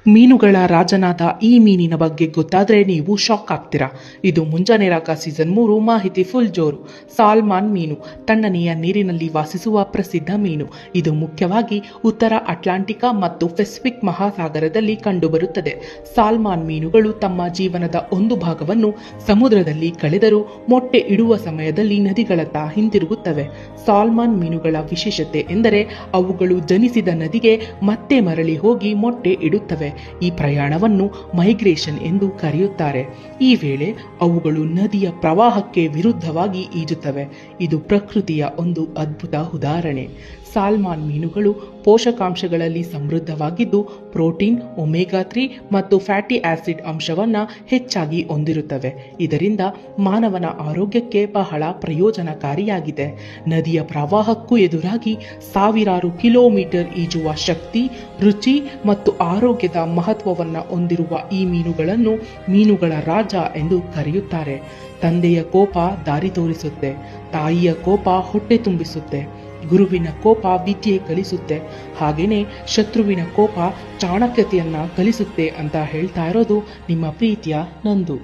ಮೀನುಗಳ ರಾಜನಾದ ಈ ಮೀನಿನ ಬಗ್ಗೆ ಗೊತ್ತಾದ್ರೆ ನೀವು ಶಾಕ್ ಆಗ್ತೀರಾ. ಇದು ಮುಂಜಾನೆ ರಾಗ ಸೀಸನ್ 3 ಮಾಹಿತಿ ಫುಲ್ ಜೋರು. ಸಾಲ್ಮಾನ್ ಮೀನು ತಣ್ಣನೆಯ ನೀರಿನಲ್ಲಿ ವಾಸಿಸುವ ಪ್ರಸಿದ್ಧ ಮೀನು. ಇದು ಮುಖ್ಯವಾಗಿ ಉತ್ತರ ಅಟ್ಲಾಂಟಿಕ ಮತ್ತು ಪೆಸಿಫಿಕ್ ಮಹಾಸಾಗರದಲ್ಲಿ ಕಂಡುಬರುತ್ತದೆ. ಸಾಲ್ಮಾನ್ ಮೀನುಗಳು ತಮ್ಮ ಜೀವನದ ಒಂದು ಭಾಗವನ್ನು ಸಮುದ್ರದಲ್ಲಿ ಕಳೆದರೂ ಮೊಟ್ಟೆ ಇಡುವ ಸಮಯದಲ್ಲಿ ನದಿಗಳತ್ತ ಹಿಂತಿರುಗುತ್ತವೆ. ಸಾಲ್ಮಾನ್ ಮೀನುಗಳ ವಿಶೇಷತೆ ಎಂದರೆ ಅವುಗಳು ಜನಿಸಿದ ನದಿಗೆ ಮತ್ತೆ ಮರಳಿ ಹೋಗಿ ಮೊಟ್ಟೆ ಇಡುತ್ತವೆ. ಈ ಪ್ರಯಾಣವನ್ನು ಮೈಗ್ರೇಷನ್ ಎಂದು ಕರೆಯುತ್ತಾರೆ. ಈ ವೇಳೆ ಅವುಗಳು ನದಿಯ ಪ್ರವಾಹಕ್ಕೆ ವಿರುದ್ಧವಾಗಿ ಈಜುತ್ತವೆ. ಇದು ಪ್ರಕೃತಿಯ ಒಂದು ಅದ್ಭುತ ಉದಾಹರಣೆ. ಸಾಲ್ಮಾನ್ ಮೀನುಗಳು ಪೋಷಕಾಂಶಗಳಲ್ಲಿ ಸಮೃದ್ಧವಾಗಿದ್ದು ಪ್ರೋಟೀನ್, ಒಮೆಗಾ 3 ಮತ್ತು ಫ್ಯಾಟಿ ಆಸಿಡ್ ಅಂಶವನ್ನು ಹೆಚ್ಚಾಗಿ ಹೊಂದಿರುತ್ತವೆ. ಇದರಿಂದ ಮಾನವನ ಆರೋಗ್ಯಕ್ಕೆ ಬಹಳ ಪ್ರಯೋಜನಕಾರಿಯಾಗಿದೆ. ನದಿಯ ಪ್ರವಾಹಕ್ಕೂ ಎದುರಾಗಿ ಸಾವಿರಾರು ಕಿಲೋಮೀಟರ್ ಈಜುವ ಶಕ್ತಿ, ರುಚಿ ಮತ್ತು ಆರೋಗ್ಯದ ಮಹತ್ವವನ್ನು ಹೊಂದಿರುವ ಈ ಮೀನುಗಳನ್ನು ಮೀನುಗಳ ರಾಜ ಎಂದು ಕರೆಯುತ್ತಾರೆ. ತಂದೆಯ ಕೋಪ ದಾರಿ ತೋರಿಸುತ್ತೆ, ತಾಯಿಯ ಕೋಪ ಹೊಟ್ಟೆ ತುಂಬಿಸುತ್ತೆ, ಗುರುವಿನ ಕೋಪ ವಿದ್ಯೆ ಕಲಿಸುತ್ತೆ, ಹಾಗೇನೆ ಶತ್ರುವಿನ ಕೋಪ ಚಾಣಕ್ಯತೆಯನ್ನ ಕಲಿಸುತ್ತೆ ಅಂತ ಹೇಳ್ತಾ ಇರೋದು ನಿಮ್ಮ ಪ್ರೀತಿಯ ನಂದು.